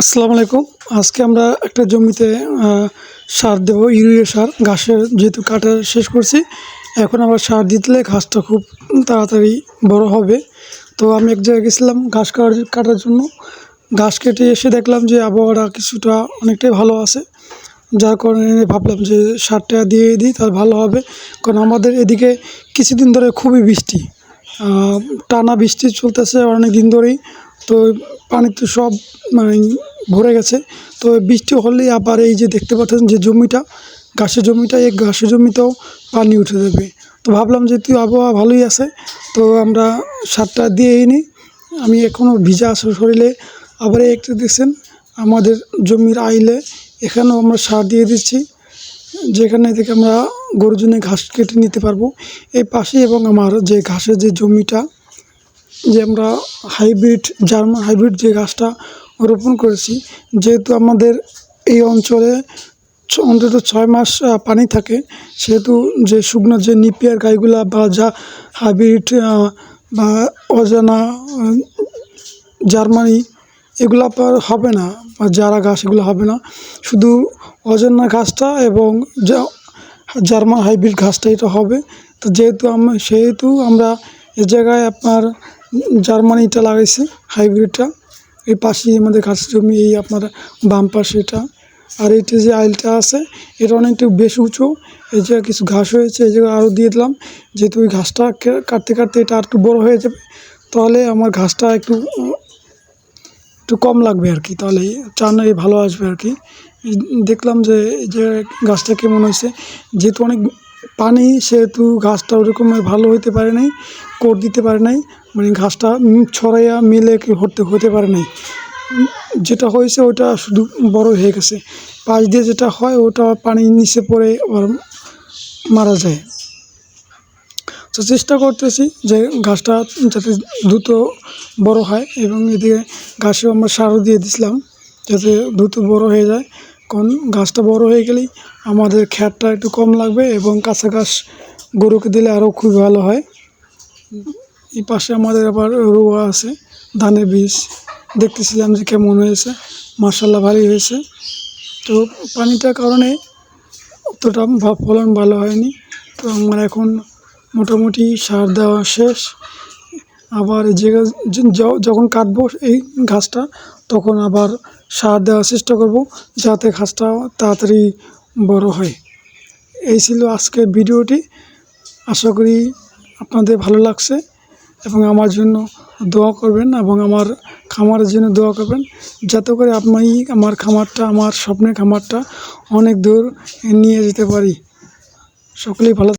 আসসালামু আলাইকুম। আজকে আমরা একটা জমিতে সার দেবো, ইউরিয়া সার। ঘাসের যেহেতু কাটা শেষ করছি, এখন আবার সার দিলে ঘাসটা খুব তাড়াতাড়ি বড় হবে। তো আমি এক জায়গায় গেছিলাম ঘাস কাটার জন্য। ঘাস কেটে এসে দেখলাম যে আবহাওয়াটা কিছুটা অনেকটাই ভালো আছে, যার কারণে ভাবলাম যে সারটা দিয়ে দিই, তাহলে ভালো হবে। কারণ আমাদের এদিকে কিছুদিন ধরে খুবই বৃষ্টি, টানা বৃষ্টি চলতেছে অনেক দিন ধরেই। তো পানিতে সব মানে ভরে গেছে। তো বৃষ্টি হলেই আবার এই যে দেখতে পাচ্ছেন যে জমিটা, ঘাসের জমিটা, এই ঘাসের জমিতেও পানি উঠে যাবে। তো ভাবলাম যেহেতু আবহাওয়া ভালোই আছে, তো আমরা সারটা দিয়েই নিই। আমি এখনও ভিজা আছে শরীরে। আবার একটু দেখছেন আমাদের জমির আইলে, এখানেও আমরা সার দিয়ে দিচ্ছি, যেখানে থেকে আমরা গরুর জন্য ঘাস কেটে নিতে পারবো এই পাশে। এবং আমার যে ঘাসের যে জমিটা, যে আমরা জার্মান হাইব্রিড যে ঘাসটা রোপণ করেছি, যেহেতু আমাদের এই অঞ্চলে অন্তত 6 মাস পানি থাকে, সেহেতু যে শুকনো যে নিপিয়ার গাইগুলা বা যা হাইব্রিড বা অজানা জার্মানি, এগুলো আপনার হবে না, বা যারা ঘাস এগুলো হবে না। শুধু অজানা ঘাসটা এবং জার্মান হাইব্রিড ঘাসটা এটা হবে। তো সেহেতু আমরা এ জায়গায় আপনার জার্মানিটা লাগাইছি, হাইব্রিডটা। এই পাশেই আমাদের ঘাসের জমি, এই আপনার বাম পাশে এটা। আর এইটা যে আইলটা আছে, এটা অনেকটা বেশ উঁচু। এই জায়গায় কিছু ঘাস হয়েছে, এই জায়গায় আরও দিয়ে দিলাম, যেহেতু ওই ঘাসটা কাটতে কাটতে এটা আর একটু বড়ো হয়ে যাবে, তাহলে আমার ঘাসটা একটু কম লাগবে আর কি, তাহলে চারাটা ভালো আসবে আর কি। দেখলাম যে এই যে গাছটা কেমন হয়েছে, যেহেতু অনেক পানি, সেহেতু গাছটা ওরকম ভালো হতে পারে নাই, কোর দিতে পারে নাই, মানে ঘাসটা ছড়াইয়া মিলে হতে পারে নাই। যেটা হয়েছে ওটা শুধু বড় হয়ে গেছে। পাশ দিয়ে যেটা হয় ওটা পানির নিচে পড়ে আবার মারা যায়। তো চেষ্টা করতেছি যে ঘাসটা যাতে দ্রুত বড় হয়, এবং এদিকে ঘাসেও আমরা সারও দিয়ে দিছিলাম যাতে দ্রুত বড় হয়ে যায়। কারণ ঘাসটা বড় হয়ে গেলেই আমাদের খ্যাটটা একটু কম লাগবে, এবং কাঁচা ঘাস গরুকে দিলে আরও খুব ভালো হয়। এই পাশে আমাদের আবার রোয়া আছে, ধানের বীজ। দেখতেছিলাম যে কেমন হয়েছে, মাশাআল্লাহ ভালোই হয়েছে। তো পানিটার কারণে অতটা ফলন ভালো হয়নি। তো আমার এখন মোটামুটি সার দেওয়া শেষ। আবার এই জায়গায় যখন কাটবো এই ঘাসটা, তখন আবার সার দেওয়ার চেষ্টা করব, যাতে ঘাসটা তাড়াতাড়ি বড় হয়। এই ছিল আজকের ভিডিওটি। আশা করি আপনাদের ভালো লাগছে, এবং আমার জন্য দোয়া করবেন, এবং আমার খামারের জন্য দোয়া করবেন, যাতে করে আমার খামারটা, আমার স্বপ্নের খামারটা অনেক দূর নিয়ে যেতে পারি। সকলেই ভালো